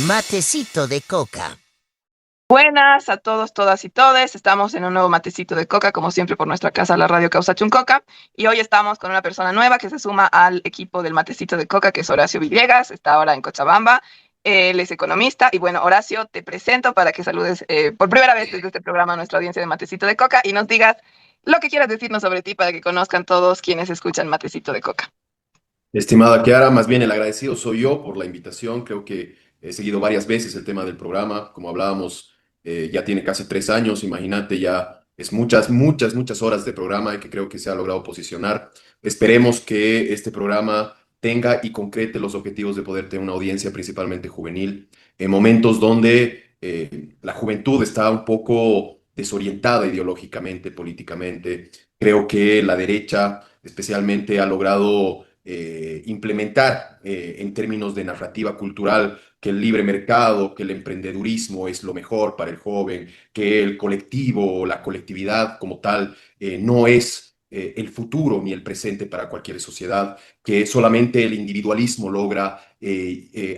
Matecito de coca. Buenas a todos, todas y todes. Estamos en un nuevo matecito de coca, como siempre por nuestra casa, la Radio Causa Chuncoca. Y hoy estamos con una persona nueva que se suma al equipo del matecito de coca, que es Horacio Villegas. Está ahora en Cochabamba. Él es economista. Y bueno, Horacio, te presento para que saludes por primera vez desde este programa a nuestra audiencia de matecito de coca y nos digas lo que quieras decirnos sobre ti para que conozcan todos quienes escuchan matecito de coca. Estimada Kiara, más bien el agradecido soy yo por la invitación. Creo que he seguido varias veces el tema del programa. Como hablábamos, ya tiene casi 3 años. Imagínate, ya es muchas horas de programa y que creo que se ha logrado posicionar. Esperemos que este programa tenga y concrete los objetivos de poder tener una audiencia principalmente juvenil en momentos donde la juventud está un poco desorientada ideológicamente, políticamente. Creo que la derecha especialmente ha logrado implementar en términos de narrativa cultural que el libre mercado, que el emprendedurismo es lo mejor para el joven, que el colectivo o la colectividad como tal no es el futuro ni el presente para cualquier sociedad, que solamente el individualismo logra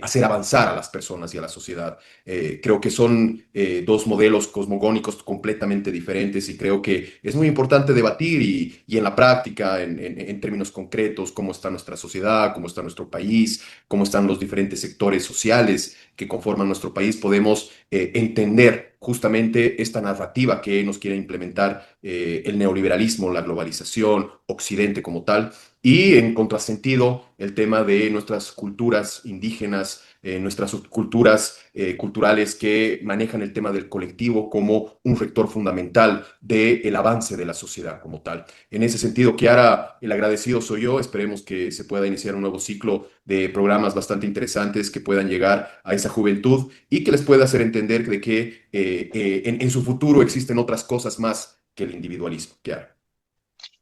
hacer avanzar a las personas y a la sociedad. Creo que son dos modelos cosmogónicos completamente diferentes y creo que es muy importante debatir y en la práctica, en términos concretos, cómo está nuestra sociedad, cómo está nuestro país, cómo están los diferentes sectores sociales que conforman nuestro país, podemos entender justamente esta narrativa que nos quiere implementar el neoliberalismo, la globalización, Occidente como tal, y en contrasentido el tema de nuestras culturas indígenas, nuestras subculturas culturales que manejan el tema del colectivo como un rector fundamental del avance de la sociedad como tal. En ese sentido, Kiara, el agradecido soy yo. Esperemos que se pueda iniciar un nuevo ciclo de programas bastante interesantes que puedan llegar a esa juventud y que les pueda hacer entender de que en su futuro existen otras cosas más que el individualismo, Kiara.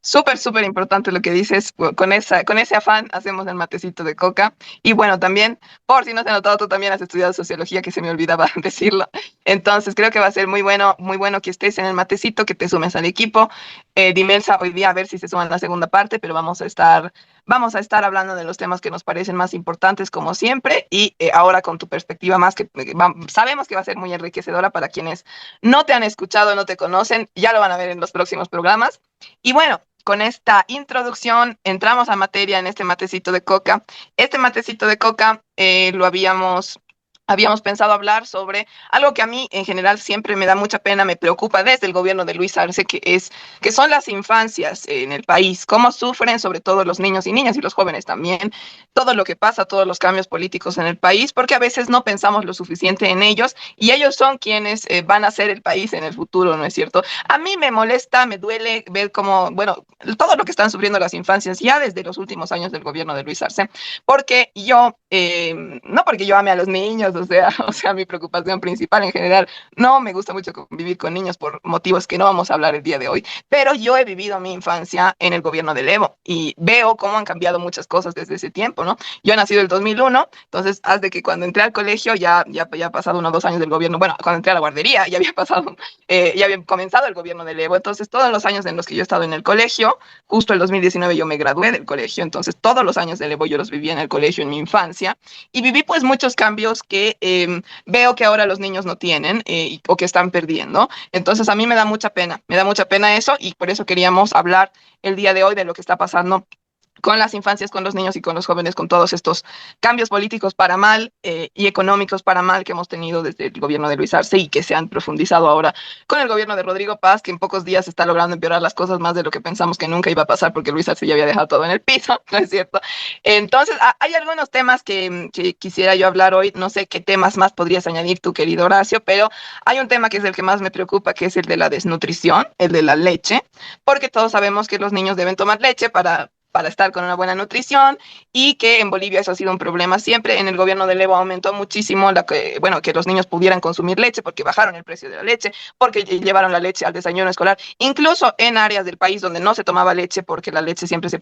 Súper, súper importante lo que dices. Con ese afán hacemos el matecito de coca. Y bueno, también, por si no te has notado, tú también has estudiado sociología, que se me olvidaba decirlo. Entonces, creo que va a ser muy bueno que estés en el matecito, que te sumes al equipo. Dimelsa, hoy día a ver si se suma en la segunda parte, pero vamos a estar hablando de los temas que nos parecen más importantes, como siempre. Y ahora con tu perspectiva más, sabemos que va a ser muy enriquecedora para quienes no te han escuchado, no te conocen, ya lo van a ver en los próximos programas. Y bueno, con esta introducción entramos a materia en este matecito de coca. Este matecito de coca habíamos pensado hablar sobre algo que a mí en general siempre me da mucha pena, me preocupa desde el gobierno de Luis Arce, que son las infancias en el país, cómo sufren sobre todo los niños y niñas y los jóvenes también, todo lo que pasa, todos los cambios políticos en el país, porque a veces no pensamos lo suficiente en ellos y ellos son quienes van a ser el país en el futuro, ¿no es cierto? A mí me molesta, me duele ver cómo, bueno, todo lo que están sufriendo las infancias ya desde los últimos años del gobierno de Luis Arce, porque no porque yo ame a los niños, o sea, mi preocupación principal en general, no me gusta mucho convivir con niños por motivos que no vamos a hablar el día de hoy, pero yo he vivido mi infancia en el gobierno del Evo y veo cómo han cambiado muchas cosas desde ese tiempo, ¿no? Yo he nacido en el 2001, entonces haz de que cuando entré al colegio ya ha pasado 1 o 2 años del gobierno, bueno, cuando entré a la guardería ya había comenzado el gobierno del Evo, entonces todos los años en los que yo he estado en el colegio, justo el 2019 yo me gradué del colegio, entonces todos los años del Evo yo los viví en el colegio en mi infancia y viví pues muchos cambios que veo que ahora los niños no tienen o que están perdiendo. Entonces a mí me da mucha pena eso y por eso queríamos hablar el día de hoy de lo que está pasando con las infancias, con los niños y con los jóvenes, con todos estos cambios políticos para mal y económicos para mal que hemos tenido desde el gobierno de Luis Arce y que se han profundizado ahora con el gobierno de Rodrigo Paz, que en pocos días está logrando empeorar las cosas más de lo que pensamos que nunca iba a pasar porque Luis Arce ya había dejado todo en el piso, ¿no es cierto? Entonces, hay algunos temas que quisiera yo hablar hoy, no sé qué temas más podrías añadir tú, querido Horacio, pero hay un tema que es el que más me preocupa, que es el de la desnutrición, el de la leche, porque todos sabemos que los niños deben tomar leche para estar con una buena nutrición y que en Bolivia eso ha sido un problema siempre. En el gobierno de Evo aumentó muchísimo que los niños pudieran consumir leche porque bajaron el precio de la leche, porque llevaron la leche al desayuno escolar, incluso en áreas del país donde no se tomaba leche porque la leche siempre se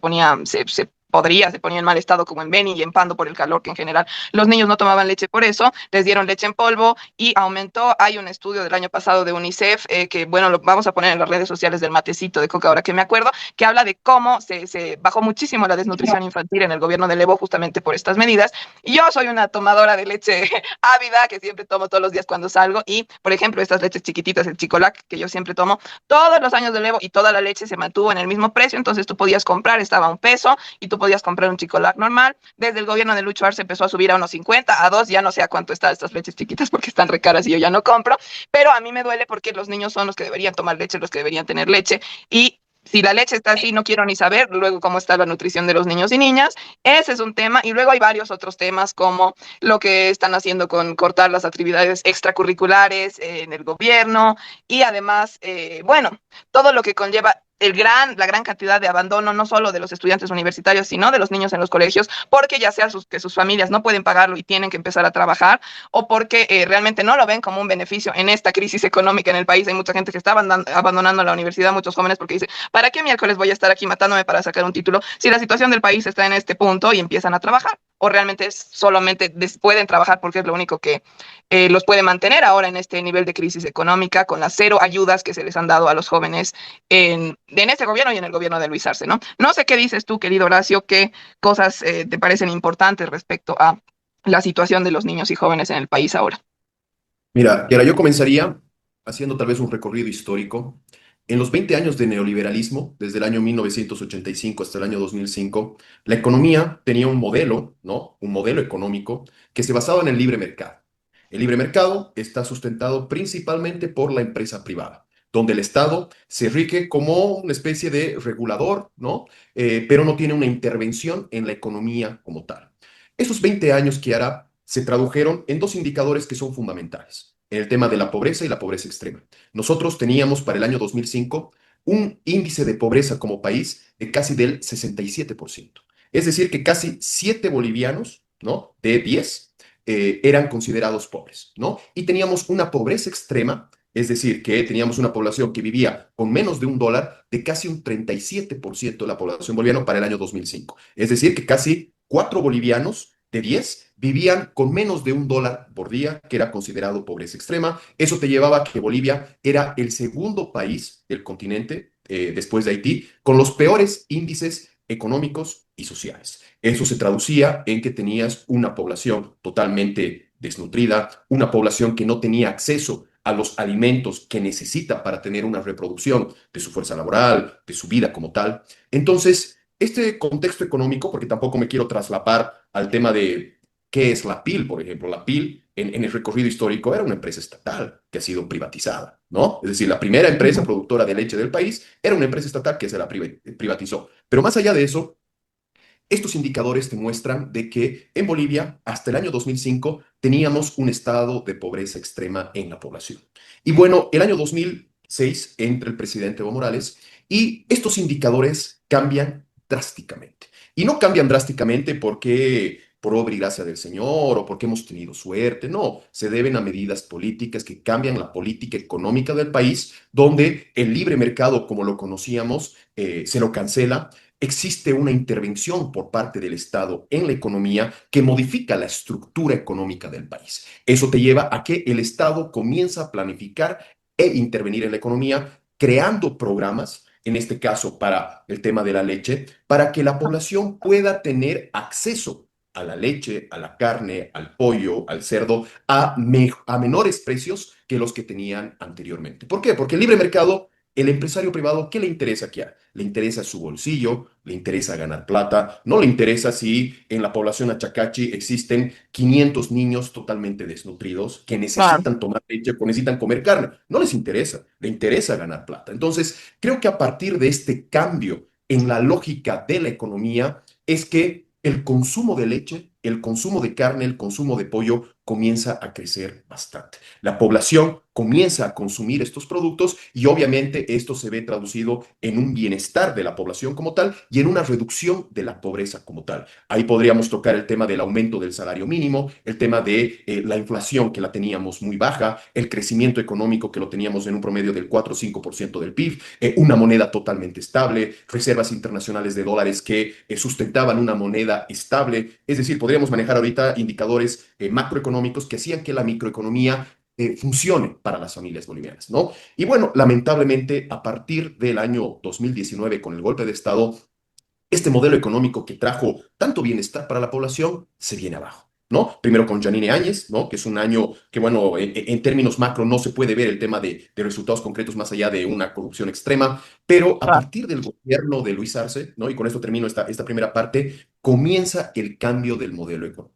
se ponía en mal estado como en Beni y en Pando por el calor, que en general los niños no tomaban leche por eso, les dieron leche en polvo y aumentó. Hay un estudio del año pasado de UNICEF, que bueno, lo vamos a poner en las redes sociales del matecito de coca, ahora que me acuerdo, que habla de cómo se bajó muchísimo la desnutrición infantil en el gobierno de Evo justamente por estas medidas. Y yo soy una tomadora de leche ávida, que siempre tomo todos los días cuando salgo, y por ejemplo estas leches chiquititas, el Chicolac, que yo siempre tomo todos los años de Evo, y toda la leche se mantuvo en el mismo precio, entonces tú podías comprar, estaba a 1 peso, y tú podías comprar un Chicolac normal. Desde el gobierno de Lucho Arce empezó a subir a unos 50, a 2, ya no sé a cuánto están estas leches chiquitas porque están re caras y yo ya no compro, pero a mí me duele porque los niños son los que deberían tomar leche, los que deberían tener leche, y si la leche está así, no quiero ni saber luego cómo está la nutrición de los niños y niñas. Ese es un tema. Y luego hay varios otros temas como lo que están haciendo con cortar las actividades extracurriculares en el gobierno y además, bueno, todo lo que conlleva la gran cantidad de abandono, no solo de los estudiantes universitarios, sino de los niños en los colegios, porque ya sea que sus familias no pueden pagarlo y tienen que empezar a trabajar, o porque realmente no lo ven como un beneficio en esta crisis económica en el país. Hay mucha gente que está abandonando la universidad, muchos jóvenes, porque dicen, ¿para qué miércoles voy a estar aquí matándome para sacar un título si la situación del país está en este punto? Y empiezan a trabajar. O realmente solamente pueden trabajar porque es lo único que los puede mantener ahora en este nivel de crisis económica, con las cero ayudas que se les han dado a los jóvenes en este gobierno y en el gobierno de Luis Arce, ¿no? No sé qué dices tú, querido Horacio, qué cosas te parecen importantes respecto a la situación de los niños y jóvenes en el país ahora. Mira, y ahora yo comenzaría haciendo tal vez un recorrido histórico. En los 20 años de neoliberalismo, desde el año 1985 hasta el año 2005, la economía tenía un modelo, ¿no? Un modelo económico que se basaba en el libre mercado. El libre mercado está sustentado principalmente por la empresa privada, donde el Estado se rige como una especie de regulador, ¿no? Pero no tiene una intervención en la economía como tal. Esos 20 años, Kiara, se tradujeron en dos indicadores que son fundamentales, en el tema de la pobreza y la pobreza extrema. Nosotros teníamos para el año 2005 un índice de pobreza como país de casi del 67%. Es decir, que casi 7 bolivianos, ¿no? De 10 eran considerados pobres, ¿no? Y teníamos una pobreza extrema, es decir, que teníamos una población que vivía con menos de $1 de casi un 37% de la población boliviana para el año 2005. Es decir, que casi 4 bolivianos de 10 vivían con menos de $1 por día, que era considerado pobreza extrema. Eso te llevaba a que Bolivia era el segundo país del continente, después de Haití, con los peores índices económicos y sociales. Eso se traducía en que tenías una población totalmente desnutrida, una población que no tenía acceso a los alimentos que necesita para tener una reproducción de su fuerza laboral, de su vida como tal. Entonces, este contexto económico, porque tampoco me quiero traslapar al tema de qué es la PIL, por ejemplo. La PIL en el recorrido histórico era una empresa estatal que ha sido privatizada, ¿no? Es decir, la primera empresa productora de leche del país era una empresa estatal que se la privatizó. Pero más allá de eso, estos indicadores te muestran de que en Bolivia, hasta el año 2005, teníamos un estado de pobreza extrema en la población. Y bueno, el año 2006 entra el presidente Evo Morales y estos indicadores cambian drásticamente. Y no cambian drásticamente porque por obra y gracia del Señor o porque hemos tenido suerte, no, se deben a medidas políticas que cambian la política económica del país, donde el libre mercado, como lo conocíamos, se lo cancela. Existe una intervención por parte del Estado en la economía que modifica la estructura económica del país. Eso te lleva a que el Estado comienza a planificar e intervenir en la economía, creando programas, en este caso para el tema de la leche, para que la población pueda tener acceso a la leche, a la carne, al pollo, al cerdo, a menores precios que los que tenían anteriormente. ¿Por qué? Porque el libre mercado, el empresario privado, ¿qué le interesa aquí? Le interesa su bolsillo, le interesa ganar plata, no le interesa si en la población achacachi existen 500 niños totalmente desnutridos que Claro. necesitan tomar leche o necesitan comer carne. No les interesa, le interesa ganar plata. Entonces, creo que a partir de este cambio en la lógica de la economía es que el consumo de leche, el consumo de carne, el consumo de pollo comienza a crecer bastante. La población comienza a consumir estos productos y obviamente esto se ve traducido en un bienestar de la población como tal y en una reducción de la pobreza como tal. Ahí podríamos tocar el tema del aumento del salario mínimo, el tema de la inflación que la teníamos muy baja, el crecimiento económico que lo teníamos en un promedio del 4 o 5% del PIB, una moneda totalmente estable, reservas internacionales de dólares que sustentaban una moneda estable. Es decir, podríamos manejar ahorita indicadores macroeconómicos que hacían que la microeconomía funcione para las familias bolivianas, ¿no? Y bueno, lamentablemente, a partir del año 2019, con el golpe de Estado, este modelo económico que trajo tanto bienestar para la población se viene abajo. ¿No? Primero con Janine Áñez, ¿no? Que es un año que, bueno, en términos macro no se puede ver el tema de resultados concretos más allá de una corrupción extrema, pero a partir del gobierno de Luis Arce, ¿no? Y con esto termino esta primera parte, comienza el cambio del modelo económico.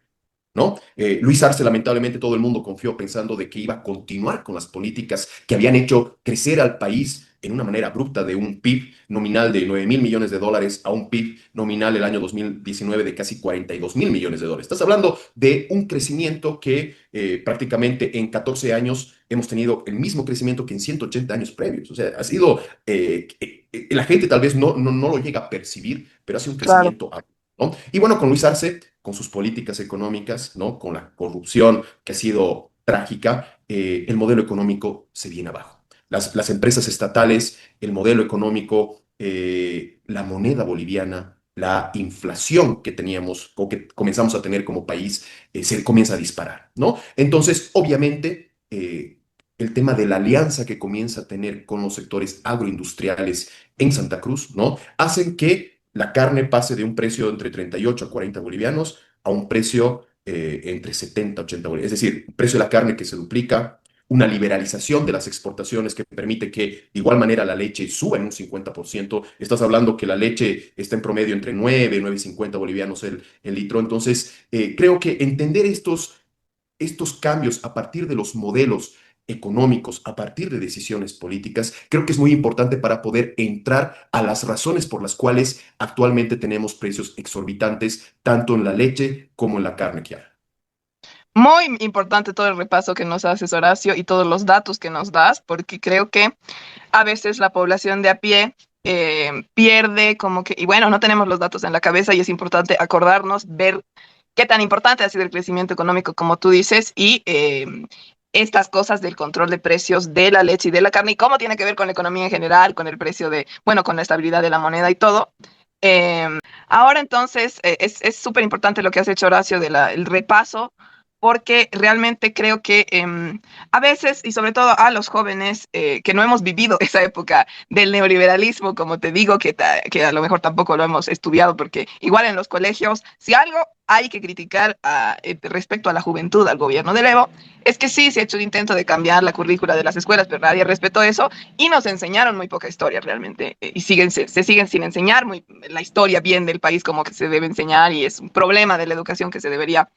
¿No? Luis Arce, lamentablemente, todo el mundo confió pensando de que iba a continuar con las políticas que habían hecho crecer al país en una manera abrupta de un PIB nominal de 9.000 millones de dólares a un PIB nominal el año 2019 de casi 42.000 millones de dólares. Estás hablando de un crecimiento que prácticamente en 14 años hemos tenido el mismo crecimiento que en 180 años previos. O sea, ha sido, la gente tal vez no lo llega a percibir, pero ha sido un Claro. crecimiento, ¿no? Y bueno, con Luis Arce, con sus políticas económicas, ¿no? Con la corrupción que ha sido trágica, el modelo económico se viene abajo. Las empresas estatales, el modelo económico, la moneda boliviana, la inflación que teníamos o que comenzamos a tener como país, se comienza a disparar, ¿no? Entonces, obviamente, el tema de la alianza que comienza a tener con los sectores agroindustriales en Santa Cruz, ¿no? Hacen que la carne pase de un precio entre 38 a 40 bolivianos a un precio entre 70 a 80 bolivianos. Es decir, el precio de la carne que se duplica, una liberalización de las exportaciones que permite que de igual manera la leche suba en un 50%. Estás hablando que la leche está en promedio entre 9,50 bolivianos el litro. Entonces, creo que entender estos cambios a partir de los modelos económicos, a partir de decisiones políticas, creo que es muy importante para poder entrar a las razones por las cuales actualmente tenemos precios exorbitantes, tanto en la leche como en la carne que hay. Muy importante todo el repaso que nos haces, Horacio, y todos los datos que nos das, porque creo que a veces la población de a pie pierde como que, y bueno, no tenemos los datos en la cabeza y es importante acordarnos, ver qué tan importante ha sido el crecimiento económico, como tú dices, y estas cosas del control de precios de la leche y de la carne, y cómo tiene que ver con la economía en general, con el precio de, bueno, con la estabilidad de la moneda y todo. Ahora entonces es súper importante lo que has hecho, Horacio, el repaso, porque realmente creo que a veces, y sobre todo a los jóvenes que no hemos vivido esa época del neoliberalismo, como te digo, que a lo mejor tampoco lo hemos estudiado, porque igual en los colegios, si algo hay que criticar respecto a la juventud, al gobierno de Evo, es que sí se ha hecho un intento de cambiar la currícula de las escuelas, pero nadie respetó eso y nos enseñaron muy poca historia realmente, y se siguen sin enseñar la historia bien del país como que se debe enseñar, y es un problema de la educación que se debería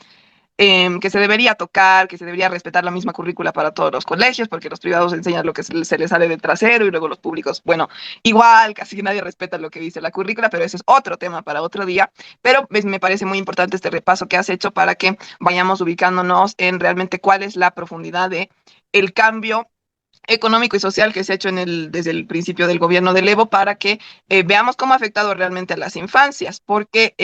tocar, que se debería respetar la misma currícula para todos los colegios, porque los privados enseñan lo que se les sale del trasero y luego los públicos, bueno, igual, casi nadie respeta lo que dice la currícula, pero ese es otro tema para otro día. Pero me parece muy importante este repaso que has hecho para que vayamos ubicándonos en realmente cuál es la profundidad de el cambio económico y social que se ha hecho desde el principio del gobierno de Evo, para que veamos cómo ha afectado realmente a las infancias, porque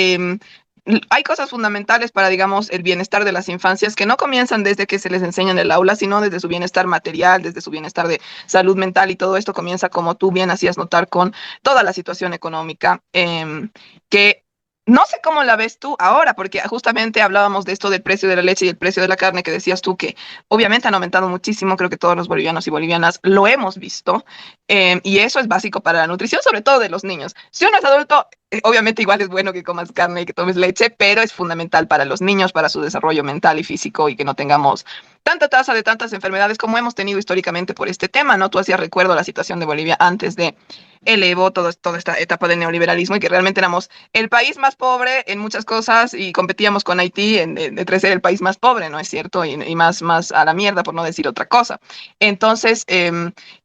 hay cosas fundamentales para, digamos, el bienestar de las infancias que no comienzan desde que se les enseña en el aula, sino desde su bienestar material, desde su bienestar de salud mental, y todo esto comienza, como tú bien hacías notar, con toda la situación económica que no sé cómo la ves tú ahora, porque justamente hablábamos de esto del precio de la leche y el precio de la carne, que decías tú que obviamente han aumentado muchísimo. Creo que todos los bolivianos y bolivianas lo hemos visto, y eso es básico para la nutrición, sobre todo de los niños. Si uno es adulto, obviamente igual es bueno que comas carne y que tomes leche, pero es fundamental para los niños, para su desarrollo mental y físico, y que no tengamos tanta tasa de tantas enfermedades como hemos tenido históricamente por este tema, ¿no? Tú hacías recuerdo a la situación de Bolivia antes de el Evo, toda esta etapa del neoliberalismo, y que realmente éramos el país más pobre en muchas cosas y competíamos con Haití entre ser el país más pobre, ¿no es cierto? Y más a la mierda, por no decir otra cosa. Entonces,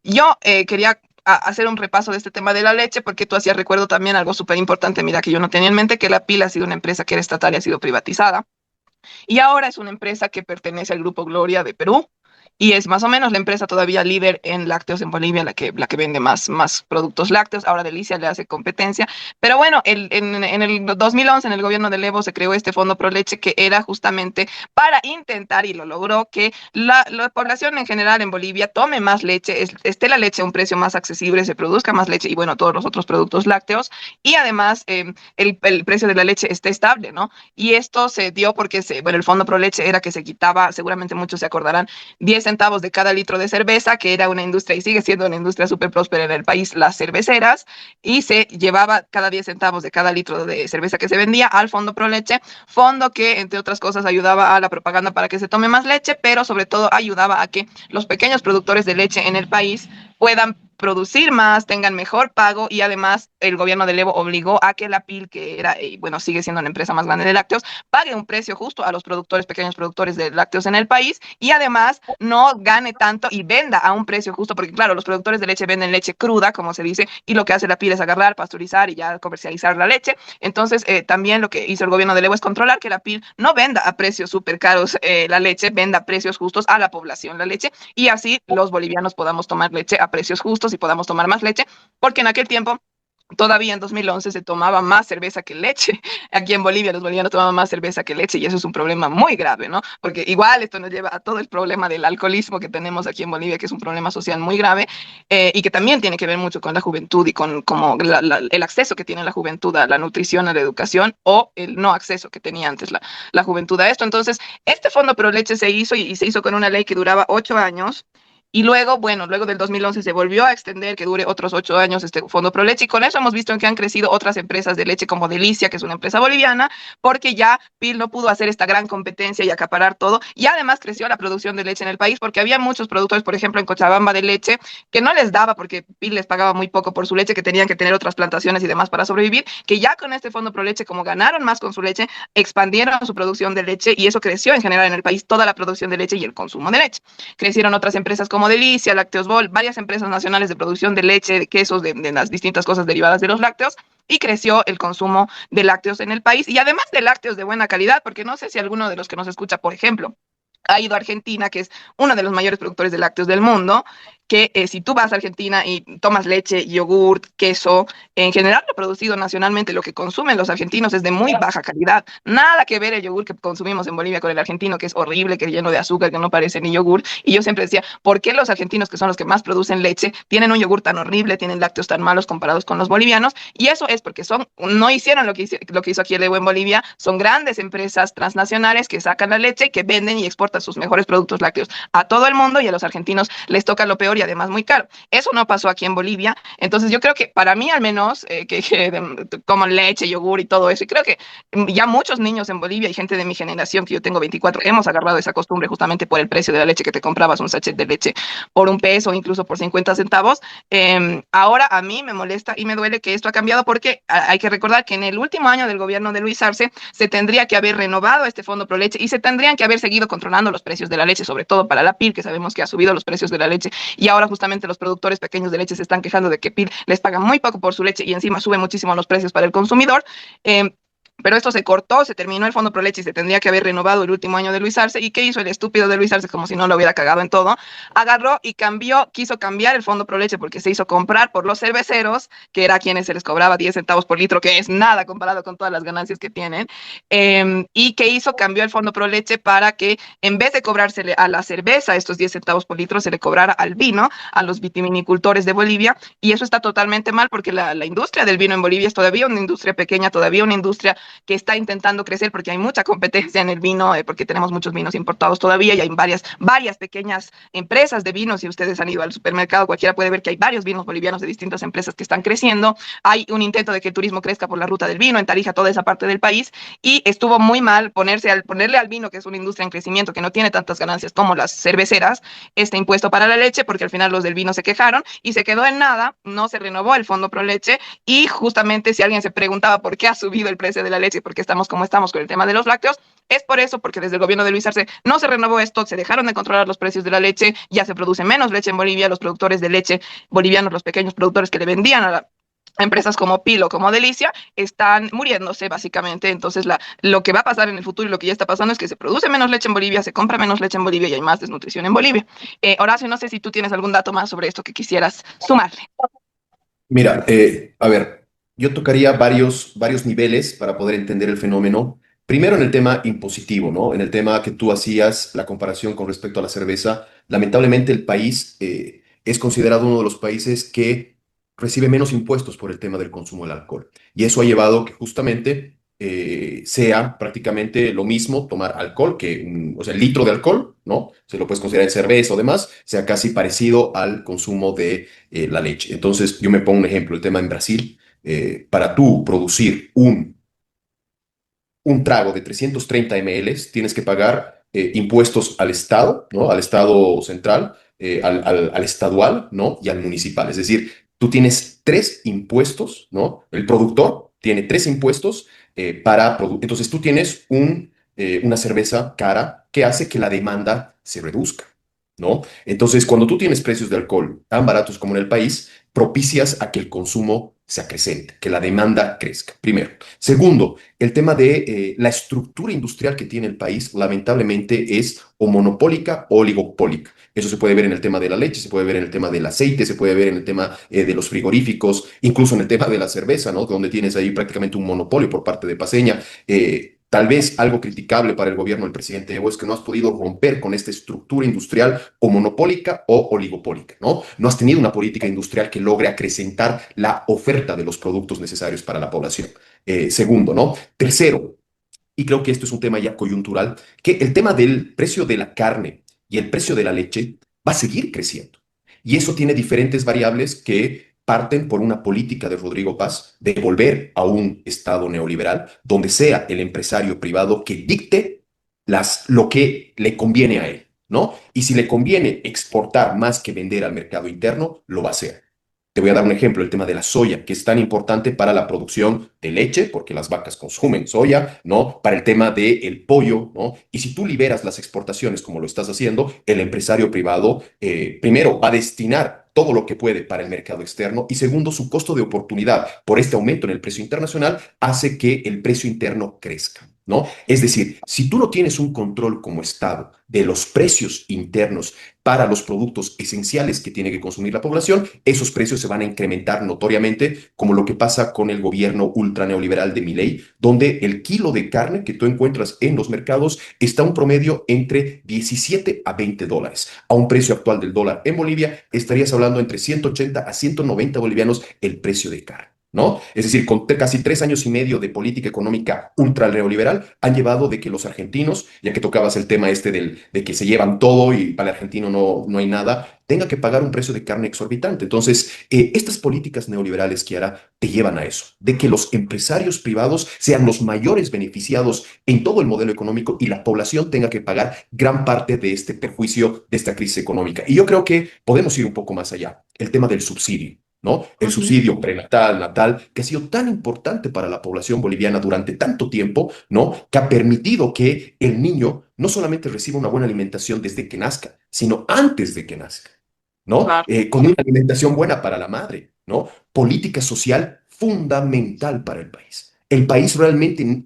yo quería hacer un repaso de este tema de la leche, porque tú hacías recuerdo también algo súper importante, mira, que yo no tenía en mente, que la Pila ha sido una empresa que era estatal y ha sido privatizada, y ahora es una empresa que pertenece al Grupo Gloria de Perú, y es más o menos la empresa todavía líder en lácteos en Bolivia, la que vende más productos lácteos. Ahora Delicia le hace competencia. Pero bueno, en el 2011, en el gobierno de Evo, se creó este Fondo Proleche que era justamente para intentar, y lo logró, que la población en general en Bolivia tome más leche, esté la leche a un precio más accesible, se produzca más leche y bueno, todos los otros productos lácteos. Y además el precio de la leche esté estable, ¿no? Y esto se dio porque, bueno, el Fondo Proleche era que se quitaba, seguramente muchos se acordarán, 10 centavos de cada litro de cerveza, que era una industria y sigue siendo una industria súper próspera en el país, las cerveceras, y se llevaba cada 10 centavos de cada litro de cerveza que se vendía al Fondo Proleche, fondo que, entre otras cosas, ayudaba a la propaganda para que se tome más leche, pero sobre todo ayudaba a que los pequeños productores de leche en el país puedan producir más, tengan mejor pago, y además el gobierno de Evo obligó a que la PIL, que era, bueno, sigue siendo la empresa más grande de lácteos, pague un precio justo a los productores, pequeños productores de lácteos en el país, y además no gane tanto y venda a un precio justo, porque claro, los productores de leche venden leche cruda, como se dice, y lo que hace la PIL es agarrar, pasteurizar y ya comercializar la leche. Entonces, también lo que hizo el gobierno de Evo es controlar que la PIL no venda a precios súper caros la leche, venda a precios justos a la población la leche, y así los bolivianos podamos tomar leche a precios justos y podamos tomar más leche, porque en aquel tiempo todavía en 2011 se tomaba más cerveza que leche. Aquí en Bolivia los bolivianos tomaban más cerveza que leche y eso es un problema muy grave, ¿no? Porque igual esto nos lleva a todo el problema del alcoholismo que tenemos aquí en Bolivia, que es un problema social muy grave y que también tiene que ver mucho con la juventud y con como el acceso que tiene la juventud a la nutrición, a la educación, o el no acceso que tenía antes la juventud a esto. Entonces, este Fondo Pro Leche se hizo y se hizo con una ley que duraba 8 años. Y luego, bueno, luego del 2011 se volvió a extender, que dure otros 8 años este Fondo Pro Leche. Y con eso hemos visto en que han crecido otras empresas de leche como Delicia, que es una empresa boliviana, porque ya PIL no pudo hacer esta gran competencia y acaparar todo. Y además creció la producción de leche en el país, porque había muchos productores, por ejemplo, en Cochabamba de leche, que no les daba, porque PIL les pagaba muy poco por su leche, que tenían que tener otras plantaciones y demás para sobrevivir, que ya con este Fondo Pro Leche, como ganaron más con su leche, expandieron su producción de leche y eso creció en general en el país, toda la producción de leche y el consumo de leche. Crecieron otras empresas como Delicia, Lácteos Bol, varias empresas nacionales de producción de leche, de quesos, de las distintas cosas derivadas de los lácteos, y creció el consumo de lácteos en el país, y además de lácteos de buena calidad, porque no sé si alguno de los que nos escucha, por ejemplo, ha ido a Argentina, que es uno de los mayores productores de lácteos del mundo, que si tú vas a Argentina y tomas leche, yogurt, queso, en general lo producido nacionalmente, lo que consumen los argentinos es de muy baja calidad. Nada que ver el yogur que consumimos en Bolivia con el argentino, que es horrible, que es lleno de azúcar, que no parece ni yogur. Y yo siempre decía, ¿por qué los argentinos, que son los que más producen leche, tienen un yogur tan horrible, tienen lácteos tan malos comparados con los bolivianos? Y eso es porque no hicieron lo que hizo aquí el Evo en Bolivia, son grandes empresas transnacionales que sacan la leche, que venden y exportan sus mejores productos lácteos a todo el mundo, y a los argentinos les toca lo peor y además muy caro. Eso no pasó aquí en Bolivia. Entonces yo creo que para mí al menos, como leche, yogur y todo eso, y creo que ya muchos niños en Bolivia y gente de mi generación, que yo tengo 24, hemos agarrado esa costumbre justamente por el precio de la leche, que te comprabas un sachet de leche por un peso, incluso por 50 centavos. Ahora a mí me molesta y me duele que esto ha cambiado, porque hay que recordar que en el último año del gobierno de Luis Arce se tendría que haber renovado este Fondo Pro Leche y se tendrían que haber seguido controlando los precios de la leche, sobre todo para la PIL, que sabemos que ha subido los precios de la leche, y ahora justamente los productores pequeños de leche se están quejando de que PIL les paga muy poco por su leche y encima sube muchísimo los precios para el consumidor. Pero esto se cortó, se terminó el Fondo Pro Leche y se tendría que haber renovado el último año de Luis Arce. ¿Y qué hizo el estúpido de Luis Arce? Como si no lo hubiera cagado en todo. Agarró y quiso cambiar el Fondo Pro Leche, porque se hizo comprar por los cerveceros, que era a quienes se les cobraba 10 centavos por litro, que es nada comparado con todas las ganancias que tienen. Y que hizo, cambió el Fondo Pro Leche para que en vez de cobrársele a la cerveza estos 10 centavos por litro, se le cobrara al vino, a los vitivinicultores de Bolivia. Y eso está totalmente mal, porque la industria del vino en Bolivia es todavía una industria pequeña, todavía una industria que está intentando crecer, porque hay mucha competencia en el vino, porque tenemos muchos vinos importados todavía y hay varias pequeñas empresas de vinos. Si ustedes han ido al supermercado, cualquiera puede ver que hay varios vinos bolivianos de distintas empresas que están creciendo. Hay un intento de que el turismo crezca por la ruta del vino, en Tarija, toda esa parte del país, y estuvo muy mal ponerle al vino, que es una industria en crecimiento, que no tiene tantas ganancias como las cerveceras, este impuesto para la leche, porque al final los del vino se quejaron y se quedó en nada, no se renovó el Fondo Pro Leche. Y justamente si alguien se preguntaba por qué ha subido el precio de la leche, porque estamos como estamos con el tema de los lácteos, es por eso, porque desde el gobierno de Luis Arce no se renovó esto, se dejaron de controlar los precios de la leche, ya se produce menos leche en Bolivia, los productores de leche bolivianos, los pequeños productores que le vendían empresas como Pilo, como Delicia, están muriéndose básicamente. Entonces, lo que va a pasar en el futuro y lo que ya está pasando es que se produce menos leche en Bolivia, se compra menos leche en Bolivia y hay más desnutrición en Bolivia. Horacio, no sé si tú tienes algún dato más sobre esto que quisieras sumarle. Mira, a ver, yo tocaría varios niveles para poder entender el fenómeno. Primero en el tema impositivo, ¿no? En el tema que tú hacías la comparación con respecto a la cerveza. Lamentablemente el país es considerado uno de los países que recibe menos impuestos por el tema del consumo del alcohol. Y eso ha llevado que justamente sea prácticamente lo mismo tomar alcohol o sea, el litro de alcohol, ¿no? Se lo puedes considerar en cerveza o demás, sea casi parecido al consumo de la leche. Entonces, yo me pongo un ejemplo, el tema en Brasil, para tú producir un trago de 330 ml, tienes que pagar impuestos al Estado, ¿no? Al Estado central, al estadual, ¿no? Y al municipal. Es decir, tú tienes tres impuestos, ¿no? El productor tiene tres impuestos entonces tú tienes una cerveza cara que hace que la demanda se reduzca, ¿no? Entonces, cuando tú tienes precios de alcohol tan baratos como en el país, propicias a que el consumo se acrecente, que la demanda crezca, primero. Segundo, el tema de la estructura industrial que tiene el país, lamentablemente, es o monopólica o oligopólica. Eso se puede ver en el tema de la leche, se puede ver en el tema del aceite, se puede ver en el tema de los frigoríficos, incluso en el tema de la cerveza, ¿no? Donde tienes ahí prácticamente un monopolio por parte de Paceña. Tal vez algo criticable para el gobierno del presidente Evo es que no has podido romper con esta estructura industrial o monopólica o oligopólica, ¿no? No has tenido una política industrial que logre acrecentar la oferta de los productos necesarios para la población. Segundo, ¿no? Tercero, y creo que esto es un tema ya coyuntural, que el tema del precio de la carne y el precio de la leche va a seguir creciendo. Y eso tiene diferentes variables que parten por una política de Rodrigo Paz de volver a un Estado neoliberal donde sea el empresario privado que dicte lo que le conviene a él, ¿no? Y si le conviene exportar más que vender al mercado interno, lo va a hacer. Te voy a dar un ejemplo, el tema de la soya, que es tan importante para la producción de leche, porque las vacas consumen soya, ¿no? Para el tema del pollo, ¿no? Y si tú liberas las exportaciones como lo estás haciendo, el empresario privado, primero, va a destinar todo lo que puede para el mercado externo y segundo, su costo de oportunidad por este aumento en el precio internacional hace que el precio interno crezca, ¿no? Es decir, si tú no tienes un control como Estado de los precios internos para los productos esenciales que tiene que consumir la población, esos precios se van a incrementar notoriamente, como lo que pasa con el gobierno ultra neoliberal de Milei, donde el kilo de carne que tú encuentras en los mercados está un promedio entre 17 a 20 dólares. A un precio actual del dólar en Bolivia, estarías hablando entre 180 a 190 bolivianos el precio de carne, ¿no? Es decir, con casi 3 años y medio de política económica ultra neoliberal, han llevado de que los argentinos, ya que tocabas el tema este de que se llevan todo y para el argentino no hay nada, tenga que pagar un precio de carne exorbitante. Entonces, estas políticas neoliberales, Kiara, te llevan a eso, de que los empresarios privados sean los mayores beneficiados en todo el modelo económico y la población tenga que pagar gran parte de este perjuicio, de esta crisis económica. Y yo creo que podemos ir un poco más allá, el tema del subsidio, ¿no? El Ujú. subsidio prenatal, natal, que ha sido tan importante para la población boliviana durante tanto tiempo, ¿no? Que ha permitido que el niño no solamente reciba una buena alimentación desde que nazca, sino antes de que nazca, ¿no? Claro. Con una alimentación buena para la madre, ¿no? Política social fundamental para el país. El país realmente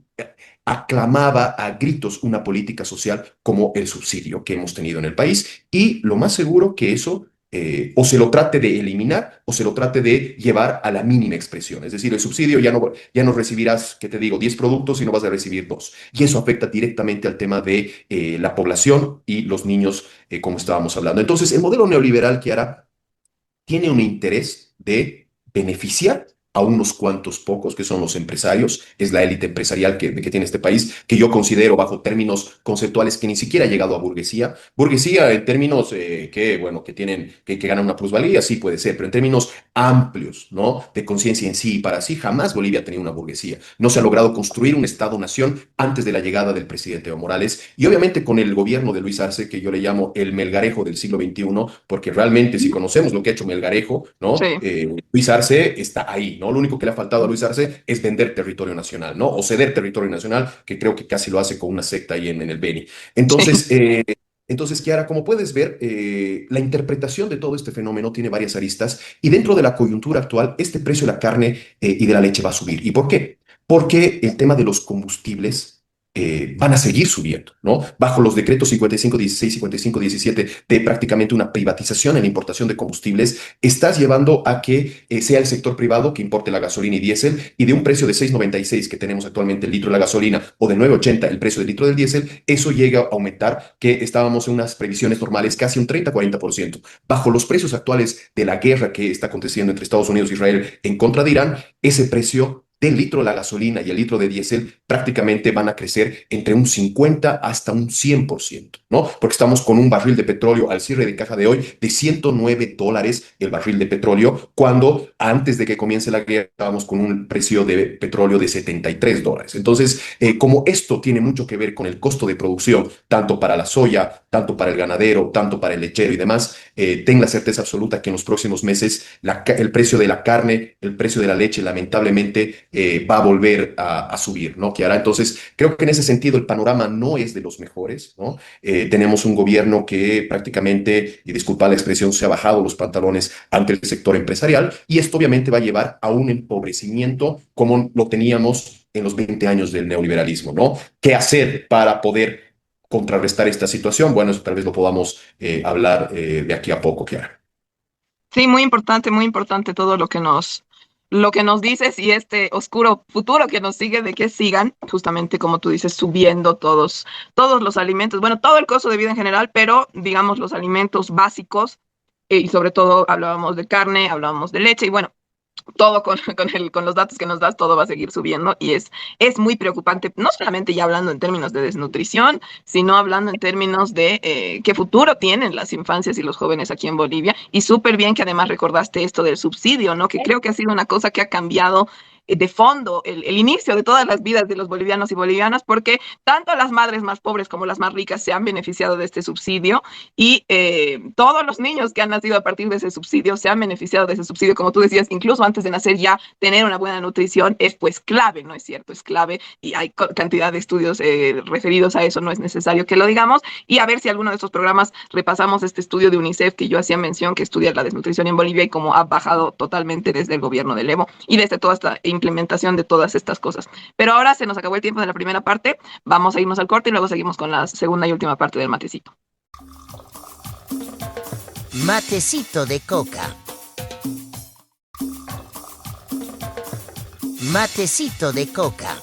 aclamaba a gritos una política social como el subsidio que hemos tenido en el país y lo más seguro que eso o se lo trate de eliminar o se lo trate de llevar a la mínima expresión. Es decir, el subsidio ya no recibirás, ¿qué te digo?, 10 productos y no vas a recibir dos. Y eso afecta directamente al tema de la población y los niños, como estábamos hablando. Entonces, el modelo neoliberal que hará tiene un interés de beneficiar a unos cuantos pocos, que son los empresarios, es la élite empresarial que tiene este país, que yo considero bajo términos conceptuales que ni siquiera ha llegado a burguesía. Burguesía en términos bueno, que ganan una plusvalía, sí puede ser, pero en términos amplios, ¿no? De conciencia en sí y para sí, jamás Bolivia ha tenido una burguesía. No se ha logrado construir un Estado-nación antes de la llegada del presidente Evo Morales y obviamente con el gobierno de Luis Arce, que yo le llamo el Melgarejo del siglo XXI, porque realmente si conocemos lo que ha hecho Melgarejo, ¿no? Sí, Luis Arce está ahí, ¿no? Lo único que le ha faltado a Luis Arce es vender territorio nacional, ¿no? O ceder territorio nacional, que creo que casi lo hace con una secta ahí en el Beni. sí. Entonces, Entonces, Kiara, como puedes ver, la interpretación de todo este fenómeno tiene varias aristas y dentro de la coyuntura actual, este precio de la carne y de la leche va a subir. ¿Y por qué? Porque el tema de los combustibles van a seguir subiendo, ¿no? Bajo los decretos 5516, 5517 de prácticamente una privatización en la importación de combustibles, estás llevando a que sea el sector privado que importe la gasolina y diésel y de un precio de 6.96 que tenemos actualmente el litro de la gasolina o de 9.80 el precio del litro del diésel, eso llega a aumentar que estábamos en unas previsiones normales casi un 30-40%. Bajo los precios actuales de la guerra que está aconteciendo entre Estados Unidos e Israel en contra de Irán, ese precio del litro de la gasolina y el litro de diésel prácticamente van a crecer entre un 50 hasta un 100%, ¿no? Porque estamos con un barril de petróleo al cierre de caja de hoy de $109 el barril de petróleo, cuando antes de que comience la guerra estábamos con un precio de petróleo de $73. Entonces, como esto tiene mucho que ver con el costo de producción, tanto para la soya, tanto para el ganadero, tanto para el lechero y demás, ten la certeza absoluta que en los próximos meses el precio de la carne, el precio de la leche, lamentablemente, va a volver a subir, ¿no? Que hará entonces, creo que en ese sentido el panorama no es de los mejores, ¿no? Tenemos un gobierno que prácticamente, y disculpa la expresión, se ha bajado los pantalones ante el sector empresarial y esto obviamente va a llevar a un empobrecimiento como lo teníamos en los 20 años del neoliberalismo, ¿no? ¿Qué hacer para poder contrarrestar esta situación? Bueno, eso tal vez lo podamos hablar de aquí a poco, Kiara. Sí, muy importante todo lo que nos dices y este oscuro futuro que nos sigue de que sigan, justamente como tú dices, subiendo todos los alimentos, bueno, todo el costo de vida en general, pero digamos los alimentos básicos y sobre todo hablábamos de carne, hablábamos de leche y bueno, todo con los datos que nos das, todo va a seguir subiendo y es muy preocupante, no solamente ya hablando en términos de desnutrición, sino hablando en términos de qué futuro tienen las infancias y los jóvenes aquí en Bolivia. Y súper bien que además recordaste esto del subsidio, ¿no? Que creo que ha sido una cosa que ha cambiado de fondo el inicio de todas las vidas de los bolivianos y bolivianas, porque tanto las madres más pobres como las más ricas se han beneficiado de este subsidio y todos los niños que han nacido a partir de ese subsidio se han beneficiado de ese subsidio, como tú decías, incluso antes de nacer ya tener una buena nutrición es pues clave, ¿no es cierto? Es clave y hay cantidad de estudios referidos a eso, no es necesario que lo digamos. Y a ver si alguno de estos programas repasamos este estudio de UNICEF que yo hacía mención, que estudia la desnutrición en Bolivia y cómo ha bajado totalmente desde el gobierno del Evo y desde toda esta implementación de todas estas cosas. Pero ahora se nos acabó el tiempo de la primera parte, vamos a irnos al corte y luego seguimos con la segunda y última parte del matecito. Matecito de coca. Matecito de coca.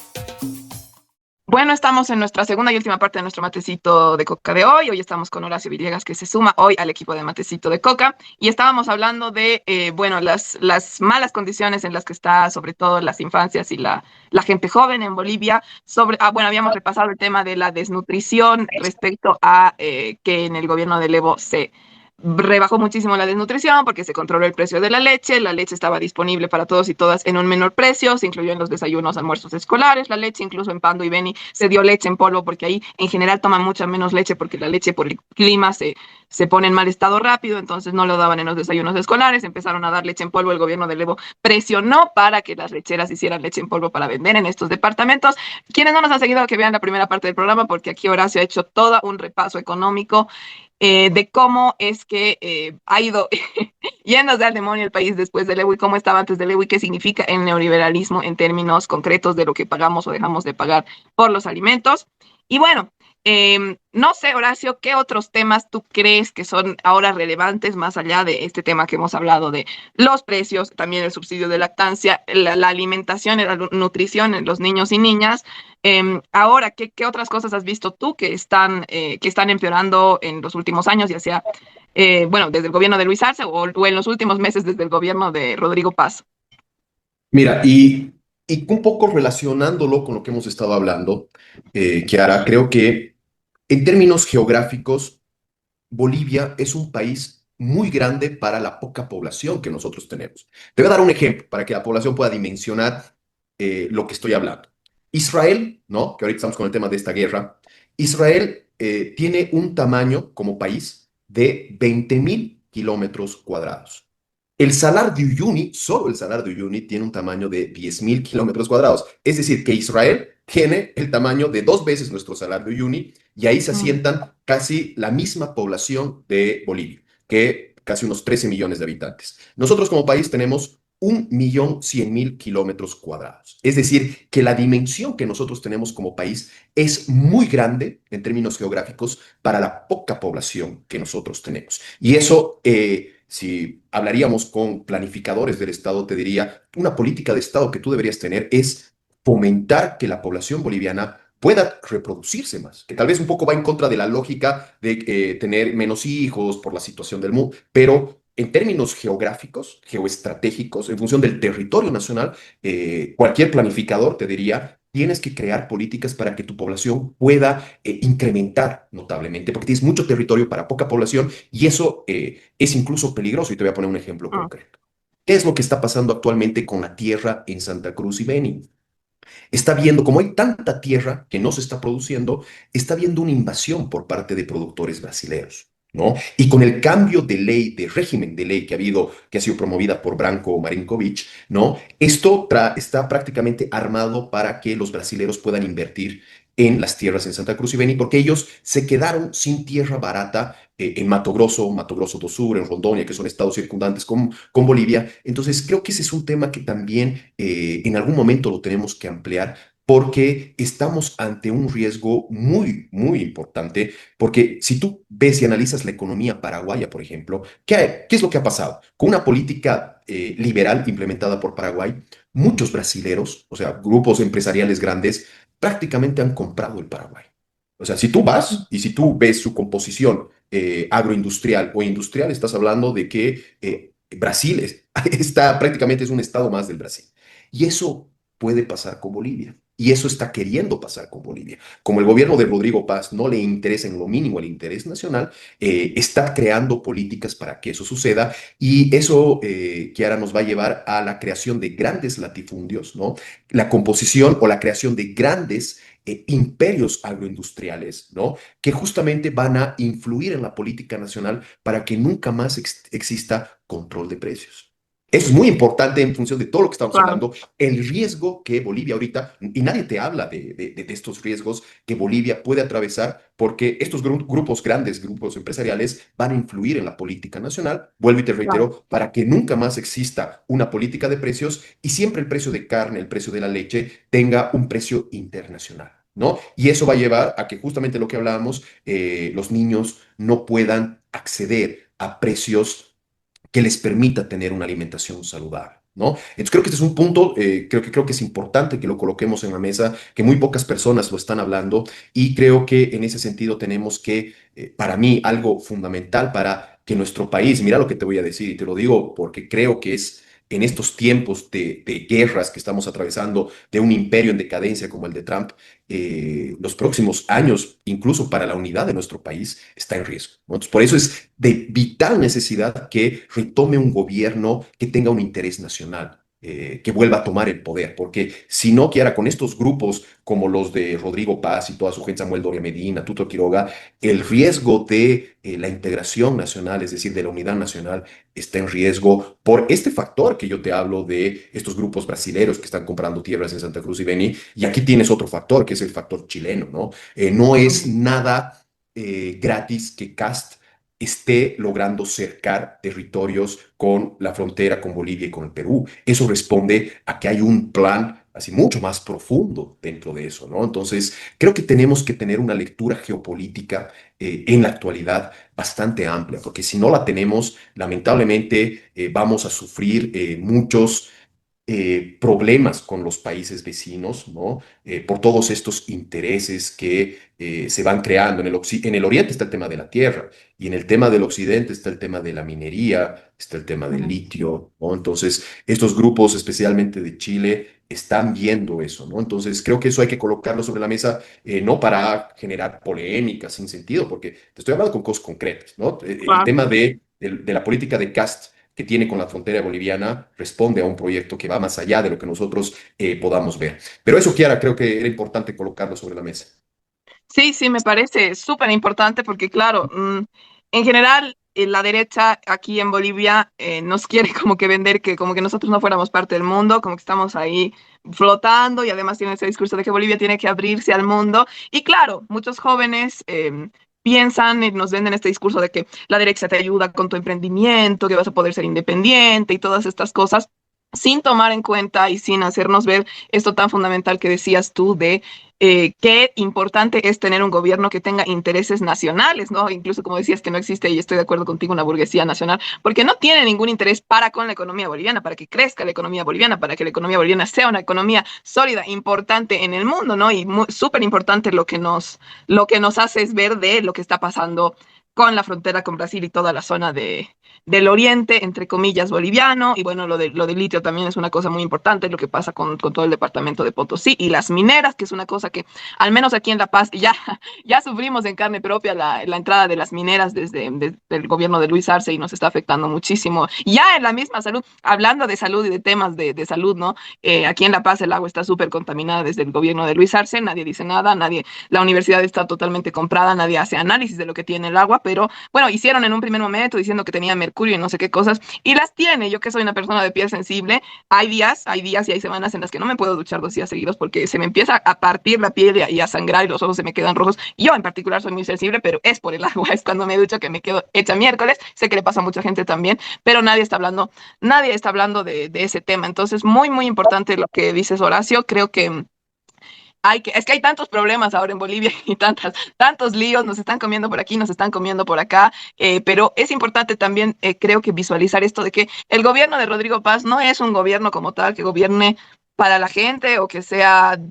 Bueno, estamos en nuestra segunda y última parte de nuestro matecito de coca de hoy. Hoy estamos con Horacio Villegas, que se suma hoy al equipo de matecito de coca. Y estábamos hablando de, bueno, las malas condiciones en las que está, sobre todo las infancias y la gente joven en Bolivia. Bueno, habíamos repasado el tema de la desnutrición respecto a que en el gobierno del Evo se rebajó muchísimo la desnutrición porque se controló el precio de la leche estaba disponible para todos y todas en un menor precio, se incluyó en los desayunos, almuerzos escolares, la leche incluso en Pando y Beni se dio leche en polvo porque ahí en general toman mucha menos leche porque la leche por el clima se pone en mal estado rápido, entonces no lo daban en los desayunos escolares, empezaron a dar leche en polvo, el gobierno de Evo presionó para que las lecheras hicieran leche en polvo para vender en estos departamentos. Quienes no nos han seguido, que vean la primera parte del programa porque aquí Horacio ha hecho todo un repaso económico de cómo es que ha ido yéndose al demonio el país después del Evo y cómo estaba antes del Evo y qué significa el neoliberalismo en términos concretos de lo que pagamos o dejamos de pagar por los alimentos. Y bueno, no sé, Horacio, ¿qué otros temas tú crees que son ahora relevantes más allá de este tema que hemos hablado de los precios, también el subsidio de lactancia, la alimentación y la nutrición en los niños y niñas? Ahora, ¿qué otras cosas has visto tú que están empeorando en los últimos años, ya sea, bueno, desde el gobierno de Luis Arce o en los últimos meses desde el gobierno de Rodrigo Paz? Mira, y un poco relacionándolo con lo que hemos estado hablando, Kiara, creo que en términos geográficos, Bolivia es un país muy grande para la poca población que nosotros tenemos. Te voy a dar un ejemplo para que la población pueda dimensionar lo que estoy hablando. Israel, ¿no? Que ahorita estamos con el tema de esta guerra. Israel tiene un tamaño como país de 20.000 kilómetros cuadrados. El Salar de Uyuni, solo el Salar de Uyuni, tiene un tamaño de 10.000 kilómetros cuadrados. Es decir, que Israel tiene el tamaño de 2 veces nuestro salario Uni y ahí se Mm. asientan casi la misma población de Bolivia, que casi unos 13 millones de habitantes. Nosotros como país tenemos 1.100.000 kilómetros cuadrados. Es decir, que la dimensión que nosotros tenemos como país es muy grande en términos geográficos para la poca población que nosotros tenemos. Y eso, si hablaríamos con planificadores del Estado, te diría, una política de Estado que tú deberías tener es fomentar que la población boliviana pueda reproducirse más, que tal vez un poco va en contra de la lógica de tener menos hijos por la situación del mundo, pero en términos geográficos, geoestratégicos, en función del territorio nacional, cualquier planificador te diría, tienes que crear políticas para que tu población pueda incrementar notablemente, porque tienes mucho territorio para poca población y eso es incluso peligroso. Y te voy a poner un ejemplo Mm. concreto. ¿Qué es lo que está pasando actualmente con la tierra en Santa Cruz y Beni? Está viendo, como hay tanta tierra que no se está produciendo, está viendo una invasión por parte de productores brasileños, ¿no? Y con el cambio de ley, de régimen de ley que ha habido, que ha sido promovida por Branko Marinkovic, ¿no? Esto está prácticamente armado para que los brasileños puedan invertir en las tierras en Santa Cruz y Beni, porque ellos se quedaron sin tierra barata en Mato Grosso, Mato Grosso do Sur, en Rondônia, que son estados circundantes con Bolivia. Entonces, creo que ese es un tema que también en algún momento lo tenemos que ampliar porque estamos ante un riesgo muy, muy importante, porque si tú ves y analizas la economía paraguaya, por ejemplo, ¿qué es lo que ha pasado? Con una política liberal implementada por Paraguay, muchos brasileros, o sea, grupos empresariales grandes, prácticamente han comprado el Paraguay. O sea, si tú vas y si tú ves su composición agroindustrial o industrial, estás hablando de que Brasil está prácticamente es un estado más del Brasil. Y eso puede pasar con Bolivia. Y eso está queriendo pasar con Bolivia. Como el gobierno de Rodrigo Paz no le interesa en lo mínimo el interés nacional, está creando políticas para que eso suceda y eso, Kiara, nos va a llevar a la creación de grandes latifundios, ¿no? La composición o la creación de grandes imperios agroindustriales, ¿no? Que justamente van a influir en la política nacional para que nunca más exista control de precios. Eso es muy importante en función de todo lo que estamos Claro. hablando, el riesgo que Bolivia ahorita, y nadie te habla de estos riesgos que Bolivia puede atravesar, porque estos grupos grandes, grupos empresariales, van a influir en la política nacional, vuelvo y te Claro. reitero, para que nunca más exista una política de precios y siempre el precio de carne, el precio de la leche, tenga un precio internacional, ¿no? Y eso va a llevar a que justamente lo que hablábamos, los niños no puedan acceder a precios que les permita tener una alimentación saludable, ¿no? Entonces creo que este es un punto, creo que es importante que lo coloquemos en la mesa, que muy pocas personas lo están hablando y creo que en ese sentido tenemos que, para mí, algo fundamental para que nuestro país, mira lo que te voy a decir y te lo digo porque creo que es en estos tiempos de guerras que estamos atravesando, de un imperio en decadencia como el de Trump, los próximos años, incluso para la unidad de nuestro país, está en riesgo, ¿no? Entonces, por eso es de vital necesidad que retome un gobierno que tenga un interés nacional, que vuelva a tomar el poder, porque si no, Kiara, con estos grupos como los de Rodrigo Paz y toda su gente, Samuel Doria Medina, Tuto Quiroga, el riesgo de la integración nacional, es decir, de la unidad nacional, está en riesgo por este factor que yo te hablo de estos grupos brasileños que están comprando tierras en Santa Cruz y Beni. Y aquí tienes otro factor, que es el factor chileno, ¿no? No es Mm. nada gratis que Cast esté logrando cercar territorios con la frontera con Bolivia y con el Perú. Eso responde a que hay un plan así mucho más profundo dentro de eso, ¿no? Entonces, creo que tenemos que tener una lectura geopolítica en la actualidad bastante amplia, porque si no la tenemos, lamentablemente vamos a sufrir muchos problemas con los países vecinos, ¿no? Por todos estos intereses que se van creando. En el oriente está el tema de la tierra y en el tema del occidente está el tema de la minería, está el tema del Mm. litio, ¿no? Entonces, estos grupos, especialmente de Chile, están viendo eso, ¿no? Entonces, creo que eso hay que colocarlo sobre la mesa, no para generar polémicas sin sentido, porque te estoy hablando con cosas concretas, ¿no? El Claro. tema de la política de Cast que tiene con la frontera boliviana responde a un proyecto que va más allá de lo que nosotros podamos ver. Pero eso, Kiara, creo que era importante colocarlo sobre la mesa. Sí, sí, me parece súper importante porque, claro, en general, la derecha aquí en Bolivia nos quiere como que vender que como que nosotros no fuéramos parte del mundo, como que estamos ahí flotando y además tiene ese discurso de que Bolivia tiene que abrirse al mundo. Y claro, muchos jóvenes piensan y nos venden este discurso de que la derecha te ayuda con tu emprendimiento, que vas a poder ser independiente y todas estas cosas, sin tomar en cuenta y sin hacernos ver esto tan fundamental que decías tú de qué importante es tener un gobierno que tenga intereses nacionales, ¿no? Incluso como decías que no existe, y estoy de acuerdo contigo, una burguesía nacional, porque no tiene ningún interés para con la economía boliviana, para que crezca la economía boliviana, para que la economía boliviana sea una economía sólida, importante en el mundo, ¿no? Y súper importante lo que nos hace es ver de lo que está pasando con la frontera con Brasil y toda la zona del oriente, entre comillas, boliviano. Y bueno, lo de litio también es una cosa muy importante, lo que pasa con todo el departamento de Potosí y las mineras, que es una cosa que al menos aquí en La Paz ya sufrimos en carne propia la entrada de las mineras desde el gobierno de Luis Arce y nos está afectando muchísimo. Ya en la misma salud, hablando de salud y de temas de salud, ¿no? Aquí en La Paz el agua está súper contaminada desde el gobierno de Luis Arce, nadie dice nada, la universidad está totalmente comprada, nadie hace análisis de lo que tiene el agua, pero bueno, hicieron en un primer momento diciendo que tenía mercurio y no sé qué cosas, y las tiene. Yo que soy una persona de piel sensible, hay días y hay semanas en las que no me puedo duchar 2 días seguidos porque se me empieza a partir la piel y a sangrar y los ojos se me quedan rojos. Yo en particular soy muy sensible, pero es por el agua, es cuando me ducho que me quedo hecha miércoles. Sé que le pasa a mucha gente también, pero nadie está hablando de ese tema. Entonces, muy, muy importante lo que dices, Horacio. Creo que es que hay tantos problemas ahora en Bolivia y tantos líos, nos están comiendo por aquí, nos están comiendo por acá, pero es importante también, creo que visualizar esto de que el gobierno de Rodrigo Paz no es un gobierno como tal que gobierne para la gente o que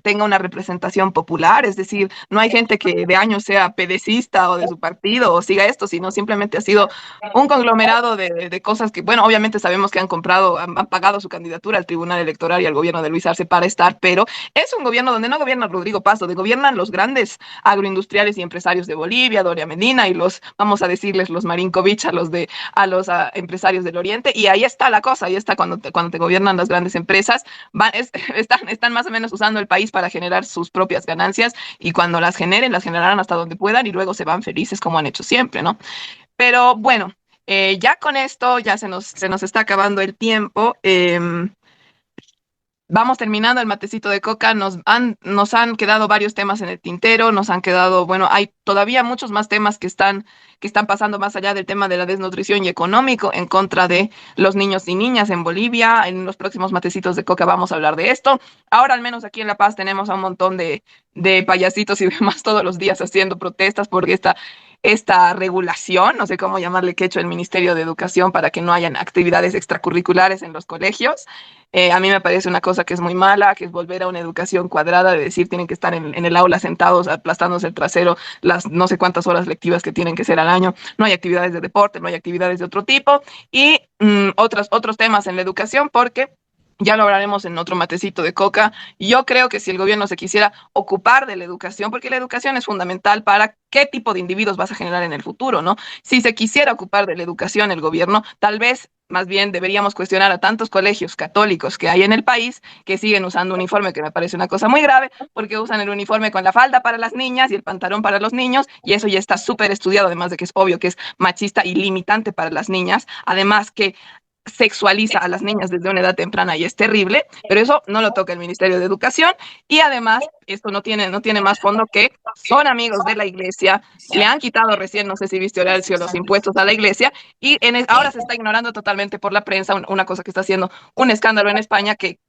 tenga una representación popular, es decir, no hay gente que de años sea pedecista o de su partido o siga esto, sino simplemente ha sido un conglomerado de cosas que, bueno, obviamente sabemos que han pagado su candidatura al Tribunal Electoral y al gobierno de Luis Arce para estar, pero es un gobierno donde no gobierna Rodrigo Paz, donde gobiernan los grandes agroindustriales y empresarios de Bolivia, Doria Medina y vamos a decirles, los Marinkovic a los empresarios del Oriente, y ahí está la cosa, ahí está cuando te gobiernan las grandes empresas, están más o menos usando el país para generar sus propias ganancias, y cuando las generen, las generarán hasta donde puedan y luego se van felices como han hecho siempre, ¿no? Pero bueno, ya con esto ya se nos está acabando el tiempo. Vamos terminando el matecito de coca, nos han quedado varios temas en el tintero, nos han quedado, bueno, hay todavía muchos más temas que están pasando más allá del tema de la desnutrición y económico en contra de los niños y niñas en Bolivia. En los próximos matecitos de coca vamos a hablar de esto. Ahora, al menos aquí en La Paz, tenemos a un montón de payasitos y demás todos los días haciendo protestas porque esta regulación, no sé cómo llamarle, que ha hecho el Ministerio de Educación para que no hayan actividades extracurriculares en los colegios. A mí me parece una cosa que es muy mala, que es volver a una educación cuadrada, de decir tienen que estar en el aula sentados aplastándose el trasero las no sé cuántas horas lectivas que tienen que ser al año. No hay actividades de deporte, no hay actividades de otro tipo y otros temas en la educación, porque ya lo hablaremos en otro matecito de coca. Yo creo que si el gobierno se quisiera ocupar de la educación, porque la educación es fundamental para qué tipo de individuos vas a generar en el futuro, ¿no? Si se quisiera ocupar de la educación el gobierno, tal vez más bien deberíamos cuestionar a tantos colegios católicos que hay en el país que siguen usando uniforme, que me parece una cosa muy grave, porque usan el uniforme con la falda para las niñas y el pantalón para los niños, y eso ya está súper estudiado, además de que es obvio que es machista y limitante para las niñas, además que sexualiza a las niñas desde una edad temprana y es terrible, pero eso no lo toca el Ministerio de Educación. Y además esto no tiene más fondo que son amigos de la iglesia, le han quitado recién, no sé si viste, Horacio, los impuestos a la iglesia, y ahora se está ignorando totalmente por la prensa una cosa que está haciendo un escándalo en España, que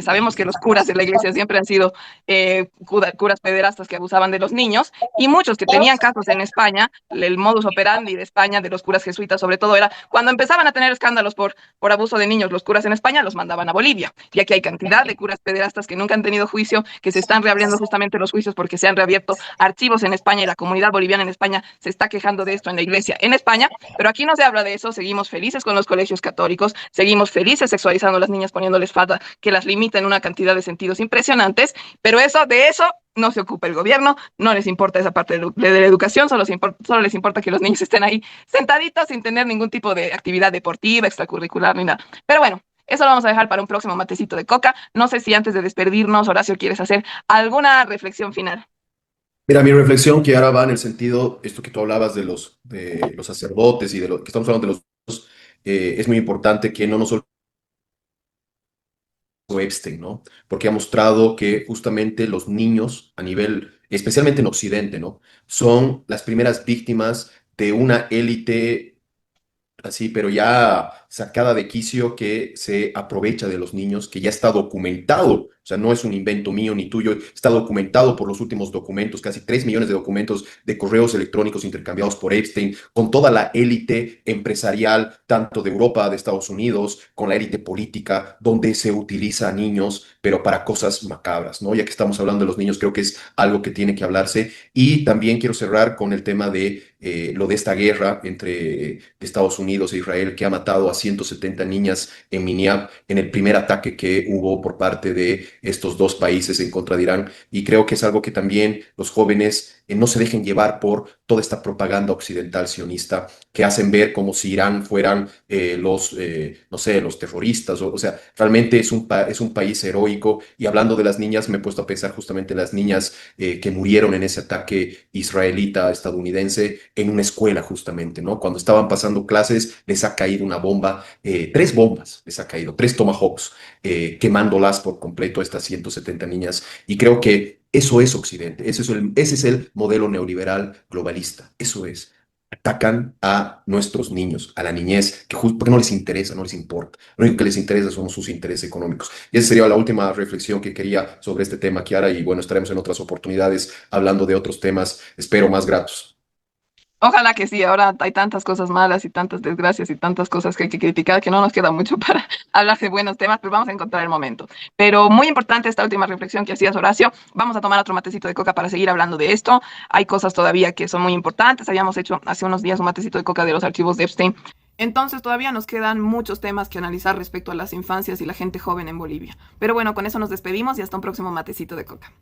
sabemos que los curas de la iglesia siempre han sido curas pederastas que abusaban de los niños, y muchos que tenían casos en España, el modus operandi de España, de los curas jesuitas sobre todo, era cuando empezaban a tener escándalos por abuso de niños los curas en España, los mandaban a Bolivia. Y aquí hay cantidad de curas pederastas que nunca han tenido juicio, que se están reabriendo justamente los juicios porque se han reabierto archivos en España y la comunidad boliviana en España se está quejando de esto en la iglesia en España, pero aquí no se habla de eso. Seguimos felices con los colegios católicos, seguimos felices sexualizando a las niñas, poniéndoles falda que las limita en una cantidad de sentidos impresionantes, pero de eso no se ocupa el gobierno, no les importa esa parte de la educación, solo les importa que los niños estén ahí sentaditos sin tener ningún tipo de actividad deportiva, extracurricular ni nada. Pero bueno, eso lo vamos a dejar para un próximo matecito de coca. No sé si antes de despedirnos, Horacio, quieres hacer alguna reflexión final. Mira, mi reflexión que ahora va en el sentido, esto que tú hablabas de los sacerdotes y de lo que estamos hablando de los, es muy importante que no nos olvidemos de Epstein, ¿no? Porque ha mostrado que justamente los niños a nivel, especialmente en Occidente, ¿no? Son las primeras víctimas de una élite así, pero ya sacada de quicio que se aprovecha de los niños, que ya está documentado, o sea, no es un invento mío ni tuyo, está documentado por los últimos documentos, casi 3 millones de documentos de correos electrónicos intercambiados por Epstein, con toda la élite empresarial, tanto de Europa, de Estados Unidos, con la élite política, donde se utiliza a niños, pero para cosas macabras, ¿no? Ya que estamos hablando de los niños, creo que es algo que tiene que hablarse. Y también quiero cerrar con el tema de lo de esta guerra entre Estados Unidos e Israel que ha matado a 170 niñas en Miniyab en el primer ataque que hubo por parte de estos dos países en contra de Irán. Y creo que es algo que también los jóvenes no se dejen llevar por toda esta propaganda occidental sionista que hacen ver como si Irán fueran no sé, los terroristas. O sea, realmente es un país heroico. Y hablando de las niñas, me he puesto a pensar justamente en las niñas que murieron en ese ataque israelita estadounidense en una escuela justamente, ¿no? Cuando estaban pasando clases, les ha caído una bomba, 3 bombas les ha caído, 3 Tomahawks, quemándolas por completo a estas 170 niñas. Y creo que eso es Occidente, ese es el modelo neoliberal globalista, eso es. Atacan a nuestros niños, a la niñez, porque no les interesa, no les importa. Lo único que les interesa son sus intereses económicos. Y esa sería la última reflexión que quería sobre este tema, Kiara, y bueno, estaremos en otras oportunidades hablando de otros temas, espero más gratos. Ojalá que sí, ahora hay tantas cosas malas y tantas desgracias y tantas cosas que hay que criticar que no nos queda mucho para hablar de buenos temas, pero vamos a encontrar el momento. Pero muy importante esta última reflexión que hacías, Horacio. Vamos a tomar otro matecito de coca para seguir hablando de esto. Hay cosas todavía que son muy importantes. Habíamos hecho hace unos días un matecito de coca de los archivos de Epstein. Entonces todavía nos quedan muchos temas que analizar respecto a las infancias y la gente joven en Bolivia. Pero bueno, con eso nos despedimos y hasta un próximo matecito de coca.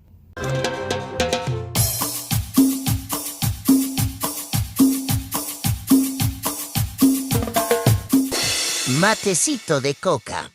Matecito de coca.